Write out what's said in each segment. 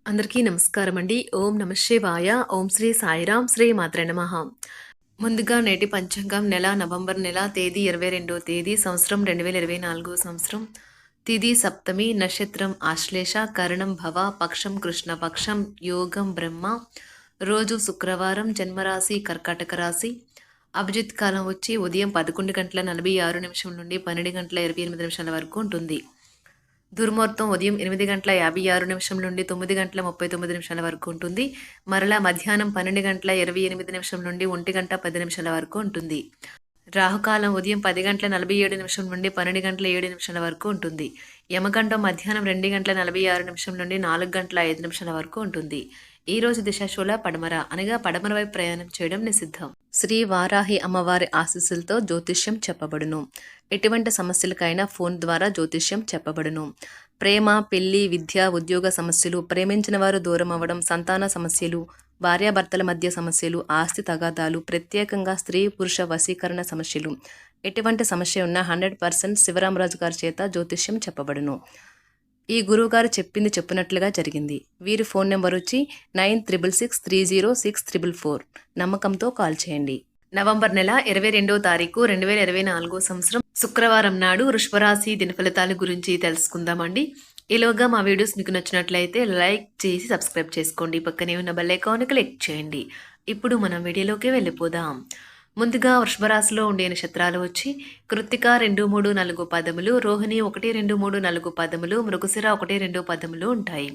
అందరికీ నమస్కారం అండి. ఓం నమ శివాయ. ఓం శ్రీ సాయిరాం. శ్రీ మాత్రే నమః. ముందుగా నేటి పంచాంగం నెల నవంబర్ నెల తేదీ 22వ తేదీ సంవత్సరం 2024 సంవత్సరం. తిథి సప్తమి, నక్షత్రం ఆశ్లేష, కరణం భవ, పక్షం కృష్ణపక్షం, యోగం బ్రహ్మ, రోజు శుక్రవారం, జన్మరాశి కర్కాటక రాశి. అభిజిత్ కాలం వచ్చి ఉదయం 11:46 నుండి 12:28 వరకు ఉంటుంది. దుర్ముహూర్తం ఉదయం 8:56 నుండి 9:39 వరకు ఉంటుంది. మరలా మధ్యాహ్నం 12:28 నుండి 1:10 వరకు ఉంటుంది. రాహుకాలం ఉదయం 10:47 నుండి 12:07 వరకు ఉంటుంది. యమగండం మధ్యాహ్నం 2:46 నుండి 4:05 వరకు ఉంటుంది. ఈ రోజు దిశాశూల పడమర అనగా పడమర వైపు ప్రయాణం చేయడం నిషిద్ధం. శ్రీ వారాహి అమ్మవారి ఆశీస్సులతో జ్యోతిష్యం చెప్పబడును. ఎటువంటి సమస్యలకైనా ఫోన్ ద్వారా జ్యోతిష్యం చెప్పబడును. ప్రేమ, పెళ్లి, విద్య, ఉద్యోగ సమస్యలు, ప్రేమించిన వారు దూరం అవ్వడం, సంతాన సమస్యలు, భార్యాభర్తల మధ్య సమస్యలు, ఆస్తి తగాదాలు, ప్రత్యేకంగా స్త్రీ పురుష వశీకరణ సమస్యలు, ఎటువంటి సమస్య ఉన్నా 100% శివరామరాజు గారి చేత జ్యోతిష్యం చెప్పబడును. ఈ గురువుగారు చెప్పింది చెప్పినట్లుగా జరిగింది. వీరి ఫోన్ నెంబర్ వచ్చి 96630644. నమ్మకంతో కాల్ చేయండి. నవంబర్ నెల 22వ తారీఖు 2024 సంవత్సరం శుక్రవారం నాడు వృషభరాశి దినఫలితాల గురించి తెలుసుకుందామండి. ఈలోగా మా వీడియోస్ మీకు నచ్చినట్లయితే లైక్ చేసి సబ్స్క్రైబ్ చేసుకోండి. పక్కనే ఉన్న బెల్ ఐకాన్ క్లిక్ చేయండి. ఇప్పుడు మనం వీడియోలోకి వెళ్ళిపోదాం. ముందుగా వృషభరాశిలో ఉండే నక్షత్రాలు వచ్చి కృత్తిక 2, 3, 4 పదములు, రోహిణి 1, 2, 3, 4 పదములు, మృగశిర 1, 2 పదములు ఉంటాయి.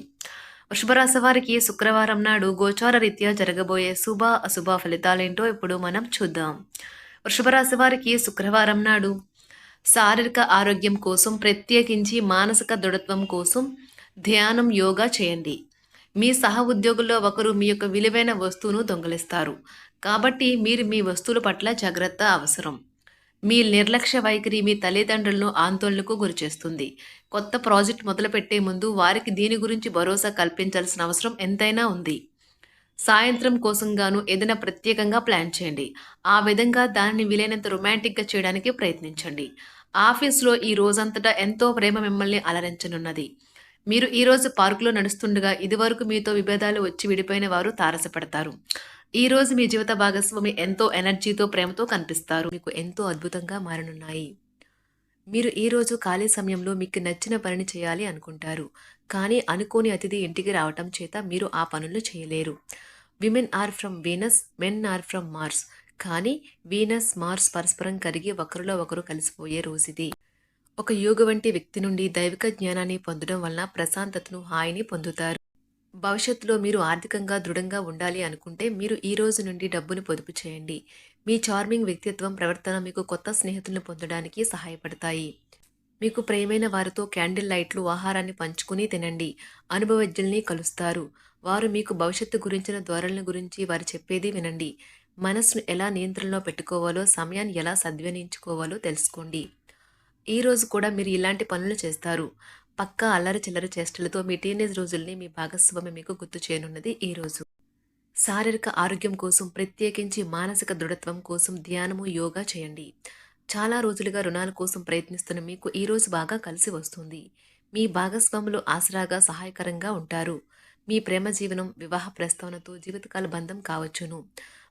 వృషభరాశి వారికి శుక్రవారం నాడు గోచార రీత్యా జరగబోయే శుభ అశుభ ఫలితాలేంటో ఇప్పుడు మనం చూద్దాం. వృషభరాశి వారికి శుక్రవారం నాడు శారీరక ఆరోగ్యం కోసం, ప్రత్యేకించి మానసిక దృఢత్వం కోసం ధ్యానం, యోగా చేయండి. మీ సహ ఉద్యోగుల్లో ఒకరు మీ యొక్క విలువైన వస్తువును దొంగిలిస్తారు. కాబట్టి మీరు మీ వస్తువుల పట్ల జాగ్రత్త అవసరం. మీ నిర్లక్ష్య వైఖరి మీ తల్లిదండ్రులను ఆందోళనకు గురిచేస్తుంది. కొత్త ప్రాజెక్ట్ మొదలుపెట్టే ముందు వారికి దీని గురించి భరోసా కల్పించాల్సిన అవసరం ఎంతైనా ఉంది. సాయంత్రం కోసం గాను ఏదైనా ప్రత్యేకంగా ప్లాన్ చేయండి. ఆ విధంగా దానిని వీలైనంత రొమాంటిక్గా చేయడానికి ప్రయత్నించండి. ఆఫీస్లో ఈ రోజంతటా ఎంతో ప్రేమ మిమ్మల్ని అలరించనున్నది. మీరు ఈరోజు పార్కులో నడుస్తుండగా ఇదివరకు మీతో విభేదాలు వచ్చి విడిపోయిన వారు తారసపడతారు. ఈ రోజు మీ జీవిత భాగస్వామి ఎంతో ఎనర్జీతో, ప్రేమతో కనిపిస్తారు. మీకు ఎంతో అద్భుతంగా మారనున్నాయి. మీరు ఈరోజు ఖాళీ సమయంలో మీకు నచ్చిన పనిని చేయాలి అనుకుంటారు. కానీ అనుకోని అతిథి ఇంటికి రావటం చేత మీరు ఆ పనులు చేయలేరు. Women are from Venus, men are from Mars. కానీ వీనస్, మార్స్ పరస్పరం కరిగి ఒకరిలో ఒకరు కలిసిపోయే రోజుది. ఒక యోగ వంటి వ్యక్తి నుండి దైవిక జ్ఞానాన్ని పొందడం వలన ప్రశాంతతను, హాయిని పొందుతారు. భవిష్యత్తులో మీరు ఆర్థికంగా దృఢంగా ఉండాలి అనుకుంటే మీరు ఈ రోజు నుండి డబ్బును పొదుపు చేయండి. మీ చార్మింగ్ వ్యక్తిత్వం, ప్రవర్తన మీకు కొత్త స్నేహితులను పొందడానికి సహాయపడతాయి. మీకు ప్రియమైన వారితో క్యాండిల్ లైట్లు, ఆహారాన్ని పంచుకుని తినండి. అనుభవజ్ఞుల్ని కలుస్తారు. వారు మీకు భవిష్యత్తు గురించిన ధోరణుల గురించి వారు చెప్పేది వినండి. మనసును ఎలా నియంత్రణలో పెట్టుకోవాలో, సమయాన్ని ఎలా సద్వినియోగించుకోవాలో తెలుసుకోండి. ఈ రోజు కూడా మీరు ఇలాంటి పనులు చేస్తారు. పక్కా అల్లరి చిల్లర చేష్టలతో మీ టీనేజ్ రోజుల్ని మీ భాగస్వామి మీకు గుర్తు చేయనున్నది ఈ రోజు. శారీరక ఆరోగ్యం కోసం, ప్రత్యేకించి మానసిక దృఢత్వం కోసం ధ్యానము, యోగా చేయండి. చాలా రోజులుగా రుణాల కోసం ప్రయత్నిస్తున్న మీకు ఈ రోజు బాగా కలిసి వస్తుంది. మీ భాగస్వాములు ఆసరాగా, సహాయకరంగా ఉంటారు. మీ ప్రేమ జీవనం, వివాహ ప్రస్తావనతో జీవితకాల బంధం కావచ్చును.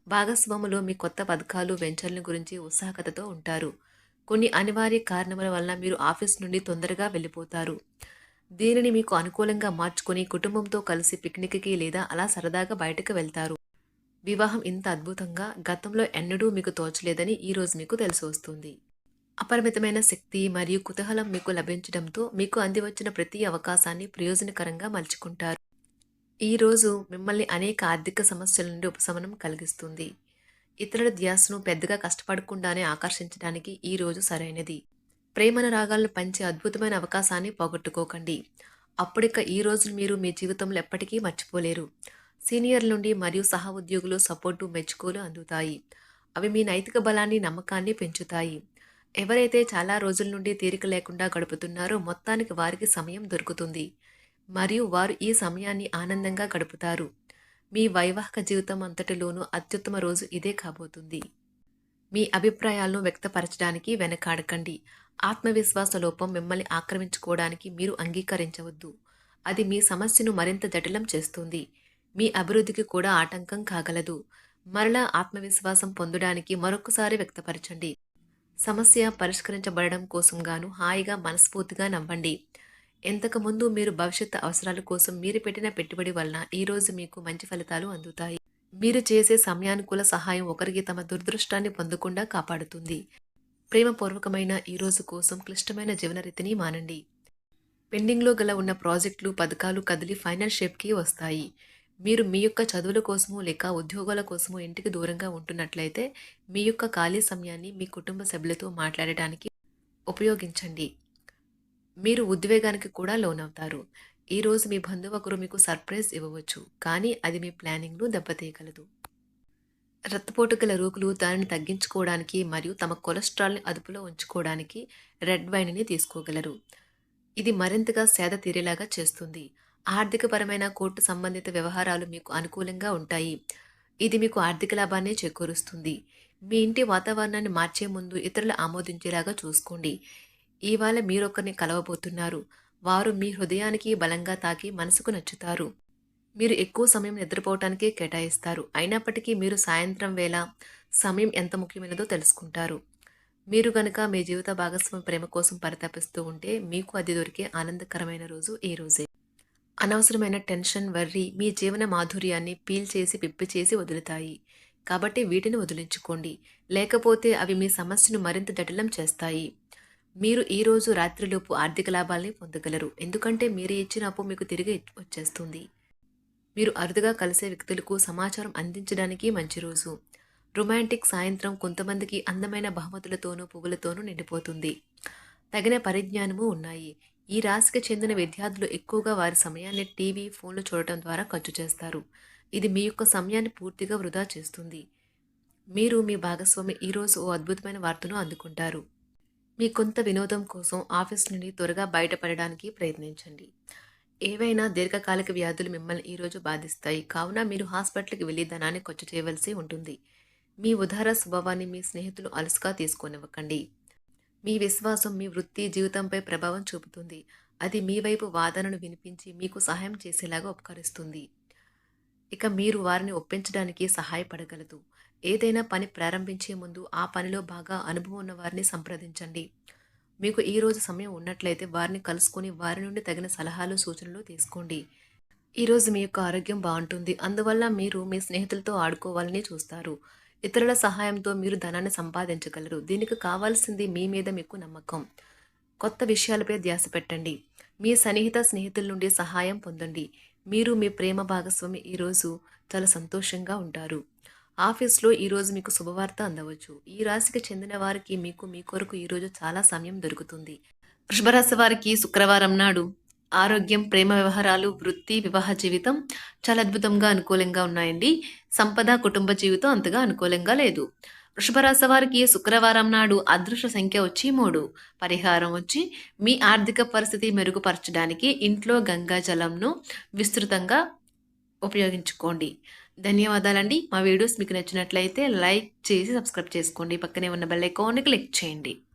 భాగస్వాములు మీ కొత్త పథకాలు, వెంచర్ల గురించి ఉత్సాహకతతో ఉంటారు. కొన్ని అనివార్య కారణముల వలన మీరు ఆఫీస్ నుండి తొందరగా వెళ్ళిపోతారు. దీనిని మీకు అనుకూలంగా మార్చుకొని కుటుంబంతో కలిసి పిక్నిక్కి లేదా అలా సరదాగా బయటకు వెళ్తారు. వివాహం ఇంత అద్భుతంగా గతంలో ఎన్నడూ మీకు తోచలేదని ఈ రోజు మీకు తెలిసి వస్తుంది. అపరిమితమైన శక్తి మరియు కుతూహలం మీకు లభించడంతో మీకు అందివచ్చిన ప్రతి అవకాశాన్ని ప్రయోజనకరంగా మలుచుకుంటారు. ఈ రోజు మిమ్మల్ని అనేక ఆర్థిక సమస్యల నుండి ఉపశమనం కలిగిస్తుంది. ఇతరుల ధ్యాసను పెద్దగా కష్టపడకుండానే ఆకర్షించడానికి ఈ రోజు సరైనది. ప్రేమన రాగాలను పంచే అద్భుతమైన అవకాశాన్ని పోగొట్టుకోకండి. అప్పుడిక ఈ రోజు మీరు మీ జీవితంలో ఎప్పటికీ మర్చిపోలేరు. సీనియర్ల నుండి మరియు సహ ఉద్యోగులు సపోర్టు, మెచ్చుకోలు అందుతాయి. అవి మీ నైతిక బలాన్ని, నమ్మకాన్ని పెంచుతాయి. ఎవరైతే చాలా రోజుల నుండి తీరిక లేకుండా గడుపుతున్నారో మొత్తానికి వారికి సమయం దొరుకుతుంది మరియు వారు ఈ సమయాన్ని ఆనందంగా గడుపుతారు. మీ వైవాహిక జీవితం అంతటిలోనూ అత్యుత్తమ రోజు ఇదే కాబోతుంది. మీ అభిప్రాయాలను వ్యక్తపరచడానికి వెనకాడకండి. ఆత్మవిశ్వాస లోపం మిమ్మల్ని ఆక్రమించుకోవడానికి మీరు అంగీకరించవద్దు. అది మీ సమస్యను మరింత జటిలం చేస్తుంది. మీ అభివృద్ధికి కూడా ఆటంకం కాగలదు. మరలా ఆత్మవిశ్వాసం పొందడానికి మరొకసారి వ్యక్తపరచండి. సమస్య పరిష్కరించబడడం కోసం గాను హాయిగా మనస్ఫూర్తిగా నవ్వండి. ఇంతకుముందు మీరు భవిష్యత్తు అవసరాల కోసం మీరు పెట్టిన పెట్టుబడి వలన ఈరోజు మీకు మంచి ఫలితాలు అందుతాయి. మీరు చేసే సమయానుకూల సహాయం ఒకరికి తమ దురదృష్టాన్ని పొందకుండా కాపాడుతుంది. ప్రేమపూర్వకమైన ఈ రోజు కోసం క్లిష్టమైన జీవనరీతిని మానండి. పెండింగ్లో గల ఉన్న ప్రాజెక్టులు పథకాలు కదిలి ఫైనల్ షేప్కి వస్తాయి. మీరు మీ యొక్క చదువుల కోసమో లేక ఉద్యోగాల కోసమో ఇంటికి దూరంగా ఉంటున్నట్లయితే మీ యొక్క ఖాళీ సమయాన్ని మీ కుటుంబ సభ్యులతో మాట్లాడటానికి ఉపయోగించండి. మీరు ఉద్వేగానికి కూడా లోనవుతారు. ఈరోజు మీ బంధువు ఒకరు మీకు సర్ప్రైజ్ ఇవ్వవచ్చు, కానీ అది మీ ప్లానింగ్ను దెబ్బతీయగలదు. రక్తపోటు గల రోగులు దానిని తగ్గించుకోవడానికి మరియు తమ కొలెస్ట్రాల్ని అదుపులో ఉంచుకోవడానికి రెడ్ వైన్ని తీసుకోగలరు. ఇది మరింతగా సేద తీరేలాగా చేస్తుంది. ఆర్థికపరమైన కోర్టు సంబంధిత వ్యవహారాలు మీకు అనుకూలంగా ఉంటాయి. ఇది మీకు ఆర్థిక లాభాన్ని చేకూరుస్తుంది. మీ ఇంటి వాతావరణాన్ని మార్చే ముందు ఇతరులు ఆమోదించేలాగా చూసుకోండి. ఇవాళ మీరొకరిని కలవబోతున్నారు. వారు మీ హృదయానికి బలంగా తాకి మనసుకు నచ్చుతారు. మీరు ఎక్కువ సమయం నిద్రపోవటానికే కేటాయిస్తారు. అయినప్పటికీ మీరు సాయంత్రం వేళ సమయం ఎంత ముఖ్యమైనదో తెలుసుకుంటారు. మీరు గనుక మీ జీవిత భాగస్వామి ప్రేమ కోసం పరితపిస్తూ ఉంటే మీకు అది దొరికే ఆనందకరమైన రోజు ఈ రోజే. అనవసరమైన టెన్షన్, వర్రీ మీ జీవన మాధుర్యాన్ని పీల్చేసి పిప్పి చేసి వదులుతాయి. కాబట్టి వీటిని వదిలించుకోండి. లేకపోతే అవి మీ సమస్యను మరింత జటిలం చేస్తాయి. మీరు ఈ రోజు రాత్రిలోపు ఆర్థిక లాభాల్ని పొందగలరు. ఎందుకంటే మీరు ఇచ్చిన అప్పు మీకు తిరిగి వచ్చేస్తుంది. మీరు అరుదుగా కలిసే వ్యక్తులకు సమాచారం అందించడానికి మంచి రోజు. రొమాంటిక్ సాయంత్రం కొంతమందికి అందమైన బహుమతులతోనూ పువ్వులతోనూ నిండిపోతుంది. తగిన పరిజ్ఞానము ఉన్నాయి. ఈ రాశికి చెందిన విద్యార్థులు ఎక్కువగా వారి సమయాన్ని టీవీ, ఫోన్లు చూడటం ద్వారా ఖర్చు చేస్తారు. ఇది మీ యొక్క సమయాన్ని పూర్తిగా వృధా చేస్తుంది. మీరు మీ భాగస్వామి ఈరోజు ఓ అద్భుతమైన వార్తను అందుకుంటారు. మీ కొంత వినోదం కోసం ఆఫీస్ నుండి త్వరగా బయటపడడానికి ప్రయత్నించండి. ఏవైనా దీర్ఘకాలిక వ్యాధులు మిమ్మల్ని ఈరోజు బాధిస్తాయి. కావున మీరు హాస్పిటల్కి వెళ్ళి ధనాన్ని ఖర్చు చేయవలసి ఉంటుంది. మీ ఉదార స్వభావాన్ని మీ స్నేహితులు అలసుగా తీసుకోనివ్వకండి. మీ విశ్వాసం మీ వృత్తి జీవితంపై ప్రభావం చూపుతుంది. అది మీ వైపు వాదనను వినిపించి మీకు సహాయం చేసేలాగా ఉపకరిస్తుంది. ఇక మీరు వారిని ఒప్పించడానికి సహాయపడగలదు. ఏదైనా పని ప్రారంభించే ముందు ఆ పనిలో బాగా అనుభవం ఉన్న వారిని సంప్రదించండి. మీకు ఈరోజు సమయం ఉన్నట్లయితే వారిని కలుసుకొని వారి నుండి తగిన సలహాలు సూచనలు తీసుకోండి. ఈరోజు మీ యొక్క ఆరోగ్యం బాగుంటుంది. అందువల్ల మీరు మీ స్నేహితులతో ఆడుకోవాలని చూస్తారు. ఇతరుల సహాయంతో మీరు ధనాన్ని సంపాదించగలరు. దీనికి కావాల్సింది మీ మీద మీకు నమ్మకం. కొత్త విషయాలపై ధ్యాస పెట్టండి. మీ సన్నిహిత స్నేహితుల నుండి సహాయం పొందండి. మీరు మీ ప్రేమ భాగస్వామి ఈరోజు చాలా సంతోషంగా ఉంటారు. ఆఫీస్లో ఈరోజు మీకు శుభవార్త అందవచ్చు. ఈ రాశికి చెందిన వారికి మీ కొరకు ఈరోజు చాలా సమయం దొరుకుతుంది. వృషభరాశి వారికి శుక్రవారం నాడు ఆరోగ్యం, ప్రేమ వ్యవహారాలు, వృత్తి, వివాహ జీవితం చాలా అద్భుతంగా అనుకూలంగా ఉన్నాయండి. సంపద, కుటుంబ జీవితం అంతగా అనుకూలంగా లేదు. వృషభరాశి వారికి శుక్రవారం నాడు అదృష్ట సంఖ్య వచ్చి 3. పరిహారం వచ్చి మీ ఆర్థిక పరిస్థితి మెరుగుపరచడానికి ఇంట్లో గంగా జలంను విస్తృతంగా ఉపయోగించుకోండి. ధన్యవాదాలండి. మా వీడియోస్ మీకు నచ్చినట్లయితే లైక్ చేసి సబ్స్క్రైబ్ చేసుకోండి. పక్కనే ఉన్న బెల్ ఐకాన్ని క్లిక్ చేయండి.